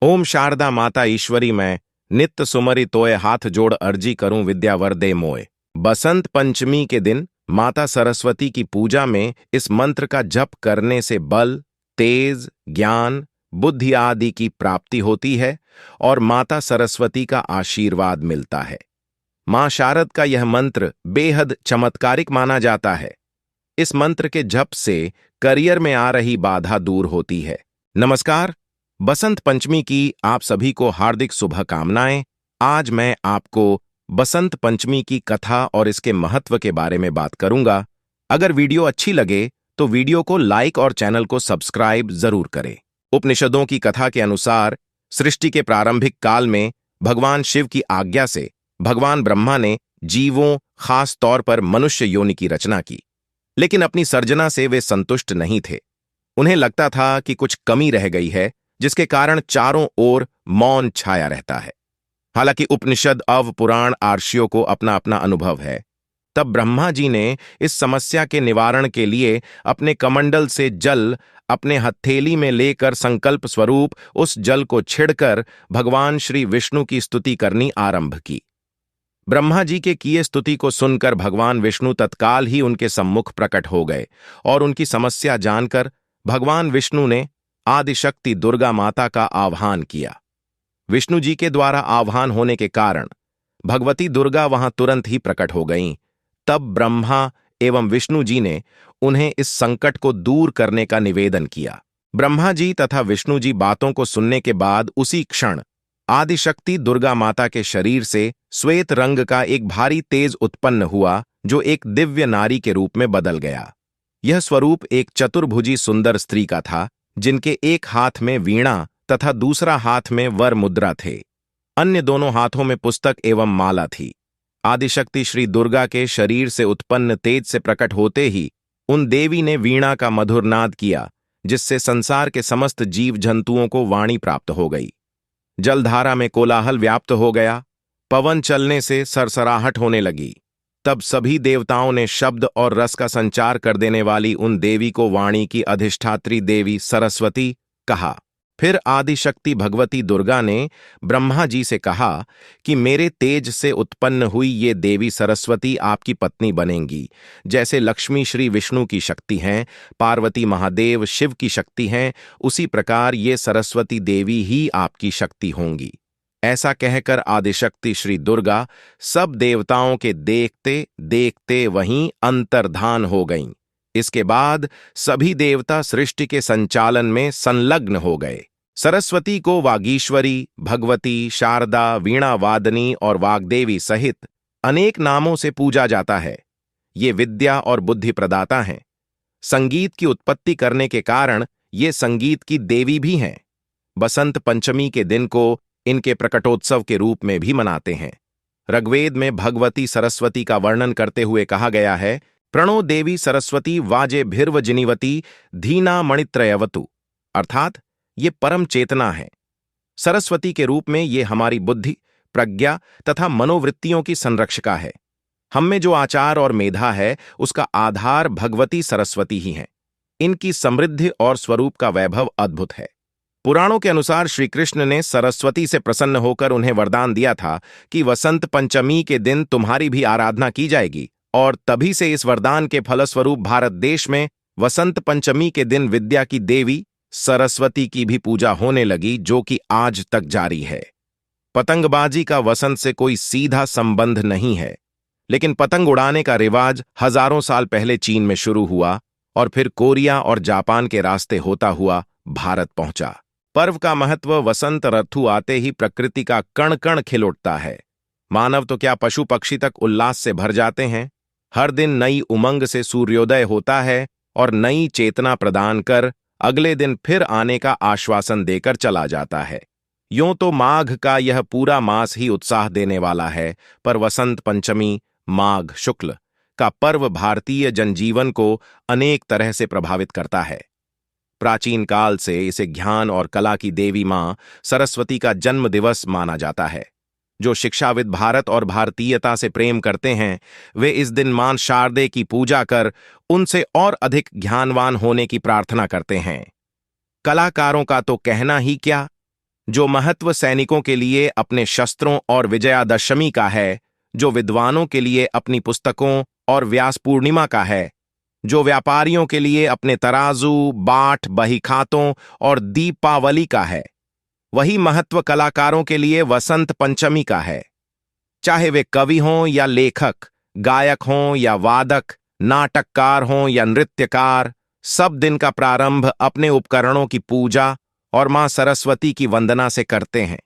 ओम शारदा माता ईश्वरी मैं नित्य सुमरि तोय हाथ जोड़ अर्जी करूं विद्या वर दे मोय। बसंत पंचमी के दिन माता सरस्वती की पूजा में इस मंत्र का जप करने से बल, तेज, ज्ञान, बुद्धि आदि की प्राप्ति होती है और माता सरस्वती का आशीर्वाद मिलता है। मां शारद का यह मंत्र बेहद चमत्कारिक माना जाता है। इस मंत्र के जप से करियर में आ रही बाधा दूर होती है। नमस्कार, बसंत पंचमी की आप सभी को हार्दिक शुभकामनाएं। आज मैं आपको बसंत पंचमी की कथा और इसके महत्व के बारे में बात करूंगा। अगर वीडियो अच्छी लगे तो वीडियो को लाइक और चैनल को सब्सक्राइब जरूर करें। उपनिषदों की कथा के अनुसार सृष्टि के प्रारंभिक काल में भगवान शिव की आज्ञा से भगवान ब्रह्मा ने जीवों, खास तौर पर मनुष्य योनि की रचना की। लेकिन अपनी सर्जना से वे संतुष्ट नहीं थे। उन्हें लगता था कि कुछ कमी रह गई है, जिसके कारण चारों ओर मौन छाया रहता है। हालांकि उपनिषद, अव पुराण, आर्षियों को अपना अपना अनुभव है। तब ब्रह्मा जी ने इस समस्या के निवारण के लिए अपने कमंडल से जल अपने हथेली में लेकर संकल्प स्वरूप उस जल को छिड़कर भगवान श्री विष्णु की स्तुति करनी आरंभ की। ब्रह्मा जी के किए स्तुति को सुनकर भगवान विष्णु तत्काल ही उनके सम्मुख प्रकट हो गए और उनकी समस्या जानकर भगवान विष्णु ने आदिशक्ति दुर्गा माता का आह्वान किया। विष्णु जी के द्वारा आह्वान होने के कारण भगवती दुर्गा वहां तुरंत ही प्रकट हो गईं। तब ब्रह्मा एवं विष्णु जी ने उन्हें इस संकट को दूर करने का निवेदन किया। ब्रह्मा जी तथा विष्णु जी बातों को सुनने के बाद उसी क्षण आदिशक्ति दुर्गा माता के शरीर से श्वेत रंग का एक भारी तेज उत्पन्न हुआ, जो एक दिव्य नारी के रूप में बदल गया। यह स्वरूप एक चतुर्भुजी सुंदर स्त्री का था, जिनके एक हाथ में वीणा तथा दूसरा हाथ में वर मुद्रा थे। अन्य दोनों हाथों में पुस्तक एवं माला थी। आदिशक्ति श्री दुर्गा के शरीर से उत्पन्न तेज से प्रकट होते ही उन देवी ने वीणा का मधुर नाद किया, जिससे संसार के समस्त जीव जंतुओं को वाणी प्राप्त हो गई। जलधारा में कोलाहल व्याप्त हो गया। पवन चलने से सरसराहट होने लगी। तब सभी देवताओं ने शब्द और रस का संचार कर देने वाली उन देवी को वाणी की अधिष्ठात्री देवी सरस्वती कहा। फिर आदिशक्ति भगवती दुर्गा ने ब्रह्मा जी से कहा कि मेरे तेज से उत्पन्न हुई ये देवी सरस्वती आपकी पत्नी बनेंगी। जैसे लक्ष्मी श्री विष्णु की शक्ति हैं, पार्वती महादेव शिव की शक्ति हैं, उसी प्रकार ये सरस्वती देवी ही आपकी शक्ति होंगी। ऐसा कहकर आदिशक्ति श्री दुर्गा सब देवताओं के देखते देखते वहीं अंतर्धान हो गईं। इसके बाद सभी देवता सृष्टि के संचालन में संलग्न हो गए। सरस्वती को वागीश्वरी, भगवती, शारदा, वीणा वादनी और वाग्देवी सहित अनेक नामों से पूजा जाता है। ये विद्या और बुद्धि प्रदाता हैं। संगीत की उत्पत्ति करने के कारण ये संगीत की देवी भी हैं। बसंत पंचमी के दिन को इनके प्रकटोत्सव के रूप में भी मनाते हैं। ऋग्वेद में भगवती सरस्वती का वर्णन करते हुए कहा गया है, प्रणो देवी सरस्वती वाजे भिर्व जिनीवती धीना मणित्रयवतु, अर्थात ये परम चेतना है। सरस्वती के रूप में ये हमारी बुद्धि, प्रज्ञा तथा मनोवृत्तियों की संरक्षिका है। हम में जो आचार और मेधा है, उसका आधार भगवती सरस्वती ही है। इनकी समृद्धि और स्वरूप का वैभव अद्भुत है। पुराणों के अनुसार श्री कृष्ण ने सरस्वती से प्रसन्न होकर उन्हें वरदान दिया था कि वसंत पंचमी के दिन तुम्हारी भी आराधना की जाएगी, और तभी से इस वरदान के फलस्वरूप भारत देश में वसंत पंचमी के दिन विद्या की देवी सरस्वती की भी पूजा होने लगी, जो कि आज तक जारी है। पतंगबाजी का वसंत से कोई सीधा संबंध नहीं है, लेकिन पतंग उड़ाने का रिवाज हजारों साल पहले चीन में शुरू हुआ और फिर कोरिया और जापान के रास्ते होता हुआ भारत पहुंचा। पर्व का महत्व वसंत ऋतु आते ही प्रकृति का कण कण खिल उठता है। मानव तो क्या, पशु पक्षी तक उल्लास से भर जाते हैं। हर दिन नई उमंग से सूर्योदय होता है और नई चेतना प्रदान कर अगले दिन फिर आने का आश्वासन देकर चला जाता है। यूं तो माघ का यह पूरा मास ही उत्साह देने वाला है, पर वसंत पंचमी, माघ शुक्ल का पर्व भारतीय जनजीवन को अनेक तरह से प्रभावित करता है। प्राचीन काल से इसे ज्ञान और कला की देवी मां सरस्वती का जन्म दिवस माना जाता है। जो शिक्षाविद भारत और भारतीयता से प्रेम करते हैं, वे इस दिन मां शारदे की पूजा कर उनसे और अधिक ज्ञानवान होने की प्रार्थना करते हैं। कलाकारों का तो कहना ही क्या, जो महत्व सैनिकों के लिए अपने शस्त्रों और विजयादशमी का है, जो विद्वानों के लिए अपनी पुस्तकों और व्यास पूर्णिमा का है, जो व्यापारियों के लिए अपने तराजू, बाट, बहीखातों और दीपावली का है, वही महत्व कलाकारों के लिए वसंत पंचमी का है। चाहे वे कवि हों या लेखक, गायक हों या वादक, नाटककार हों या नृत्यकार, सब दिन का प्रारंभ अपने उपकरणों की पूजा और मां सरस्वती की वंदना से करते हैं।